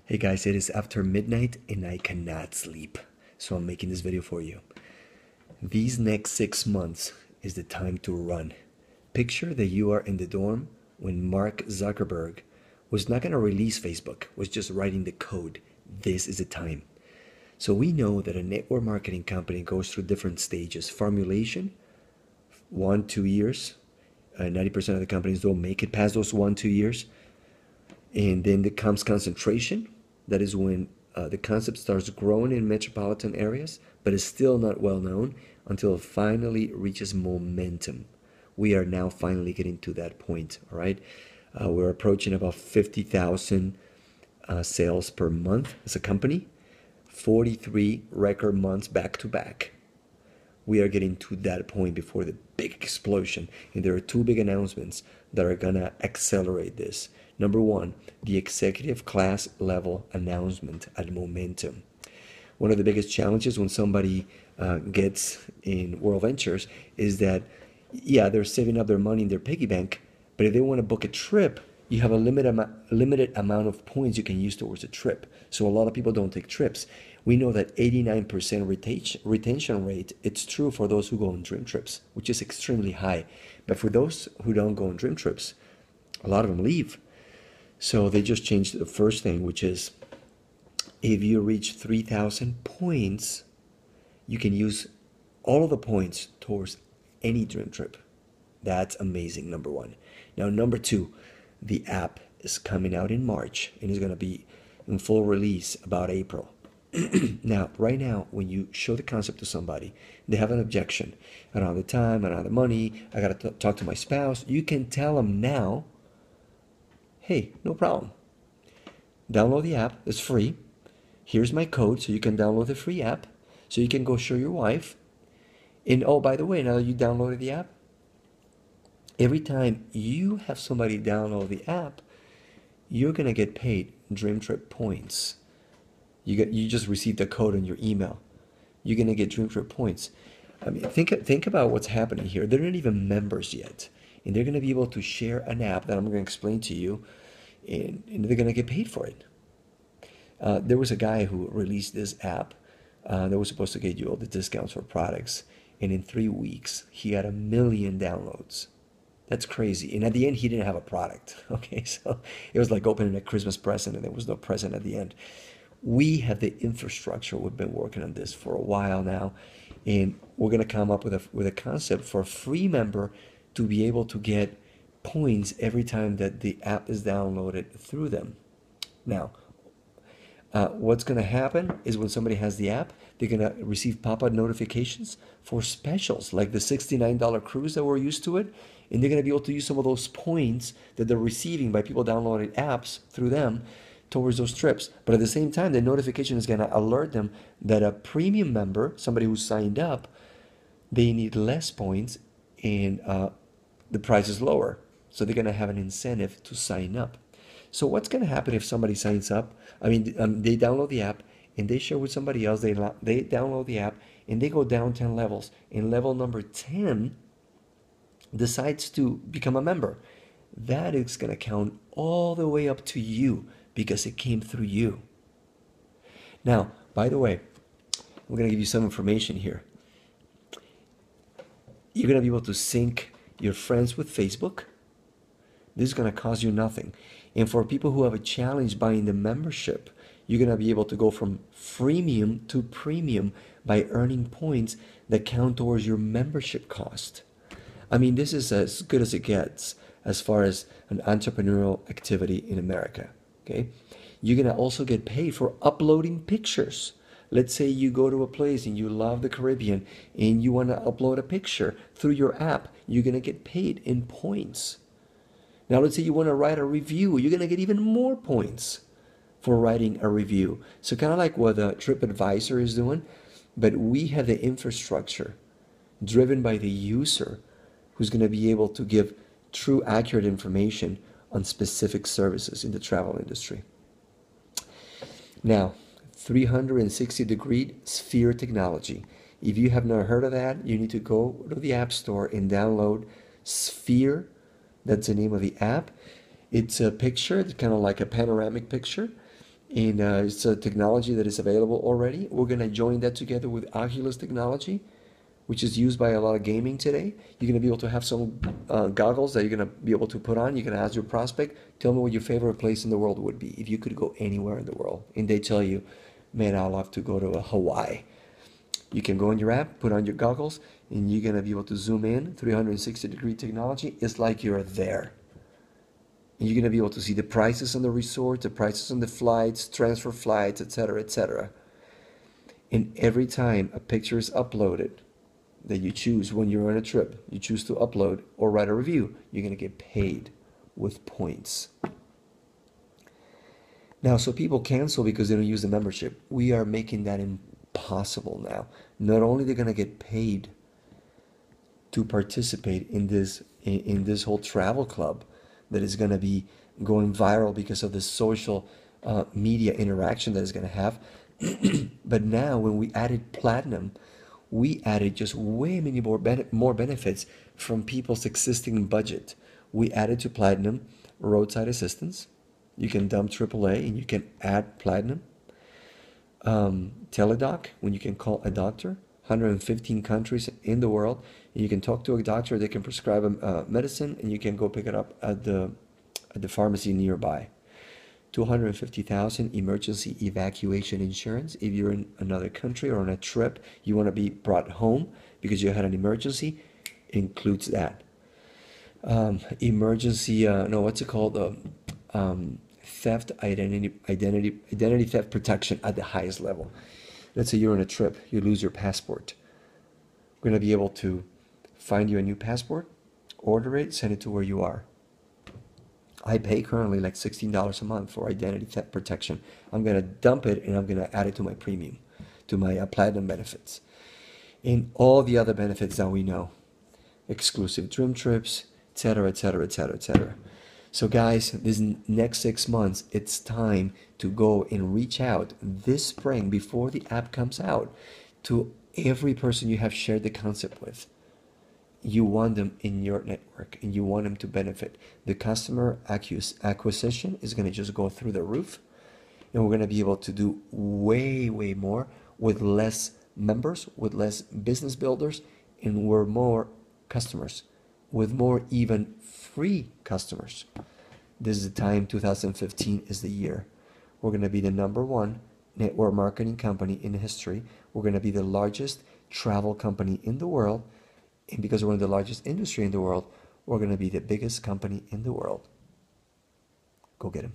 Hey guys, it is after midnight and I cannot sleep, so I'm making this video for you. These next 6 months is the time to run. Picture that you are in the dorm when Mark Zuckerberg was not going to release Facebook, was just writing the code. This is the time. So we know that a network marketing company goes through different stages. Formulation, 1-2 years. 90% of the companies don't make it past those 1-2 years. And then there comes concentration. That is when the concept starts growing in metropolitan areas, but is still not well known until it finally reaches momentum. We are now finally getting to that point, all right? We're approaching about 50,000 sales per month as a company, 43 record months back to back. We are getting to that point before the big explosion. And there are two big announcements that are gonna accelerate this. Number one, the executive class level announcement at Momentum. One of the biggest challenges when somebody gets in World Ventures is that, yeah, they're saving up their money in their piggy bank, but if they want to book a trip, you have a limited amount of points you can use towards a trip. So a lot of people don't take trips. We know that 89% retention rate, it's true for those who go on dream trips, which is extremely high. But for those who don't go on dream trips, a lot of them leave. So they just changed the first thing, which is if you reach 3,000 points, you can use all of the points towards any dream trip. That's amazing, number one. Now, number two, the app is coming out in March and is going to be in full release about April. Now, right now, when you show the concept to somebody, they have an objection. I don't have the time, I don't have the money, I got to talk to my spouse. You can tell them now, hey, no problem. Download the app, it's free. Here's my code so you can download the free app so you can go show your wife. And oh, by the way, now that you downloaded the app, every time you have somebody download the app, you're gonna get paid Dream Trip points. You just received a code in your email. You're gonna get Dream Trip points. I mean, think about what's happening here. They're not even members yet, and they're gonna be able to share an app that I'm gonna explain to you, and they're gonna get paid for it. There was a guy who released this app that was supposed to get you all the discounts for products, and in 3 weeks he had 1 million downloads. That's crazy. And at the end, he didn't have a product. Okay, so it was like opening a Christmas present and there was no present at the end. We have the infrastructure. We've been working on this for a while now, and we're going to come up with a concept for a free member to be able to get points every time that the app is downloaded through them. Now, what's going to happen is when somebody has the app, they're going to receive pop-up notifications for specials like the $69 cruise that we're used to it, and they're going to be able to use some of those points that they're receiving by people downloading apps through them towards those trips. But at the same time, the notification is going to alert them that a premium member, somebody who signed up, they need less points and the price is lower. So they're going to have an incentive to sign up. So what's going to happen if somebody signs up? I mean, they download the app and they share with somebody else. They download the app and they go down 10 levels. And level number 10 decides to become a member. That is going to count all the way up to you because it came through you. Now, by the way, I'm going to give you some information here. You're going to be able to sync your friends with Facebook. This is going to cost you nothing. And for people who have a challenge buying the membership, you're going to be able to go from freemium to premium by earning points that count towards your membership cost. I mean, this is as good as it gets as far as an entrepreneurial activity in America, okay? You're going to also get paid for uploading pictures. Let's say you go to a place and you love the Caribbean and you want to upload a picture through your app. You're going to get paid in points. Now, let's say you want to write a review. You're going to get even more points for writing a review. So kind of like what TripAdvisor is doing, but we have the infrastructure driven by the user who's going to be able to give true, accurate information on specific services in the travel industry. Now, 360-degree Sphere technology. If you have not heard of that, you need to go to the App Store and download Sphere. That's the name of the app. It's a picture, it's kind of like a panoramic picture, And it's a technology that is available already. We're going to join that together with Oculus technology, which is used by a lot of gaming today. You're going to be able to have some goggles that you're going to be able to put on. You're going to ask your prospect, tell me what your favorite place in the world would be if you could go anywhere in the world. And they tell you, man, I'd love to go to Hawaii. You can go in your app, put on your goggles, and you're going to be able to zoom in, 360-degree technology. It's like you're there. And you're going to be able to see the prices on the resort, the prices on the flights, transfer flights, etc., etc. And every time a picture is uploaded that you choose when you're on a trip, you choose to upload or write a review, you're going to get paid with points. Now, so people cancel because they don't use the membership. We are making that impossible now. Not only they're going to get paid to participate in this whole travel club that is going to be going viral because of the social media interaction that it's going to have, but now when we added platinum, we added just way many more benefits from people's existing budget. We added to platinum roadside assistance. You can dump AAA and you can add platinum. Teledoc, when you can call a doctor, 115 countries in the world, and you can talk to a doctor. They can prescribe a medicine, and you can go pick it up at the pharmacy nearby. 250,000 emergency evacuation insurance. If you're in another country or on a trip, you want to be brought home because you had an emergency, includes that. Emergency, no, what's it called? Theft, identity theft protection at the highest level. Let's say you're on a trip, you lose your passport. We're going to be able to find you a new passport, order it, send it to where you are. I pay currently like $16 a month for identity theft protection. I'm going to dump it and I'm going to add it to my premium, to my platinum benefits. And all the other benefits that we know. Exclusive dream trips, etc., etc., etc., etc. So guys, this next 6 months, it's time to go and reach out this spring before the app comes out to every person you have shared the concept with. You want them in your network and you want them to benefit. The customer acquisition is going to just go through the roof, and we're going to be able to do way, way more with less members, with less business builders, and we're more customers, with more even free customers. This is the time. 2015 is the year. We're going to be the #1 network marketing company in history. We're going to be the largest travel company in the world. And because we're in the largest industry in the world, we're going to be the biggest company in the world. Go get them.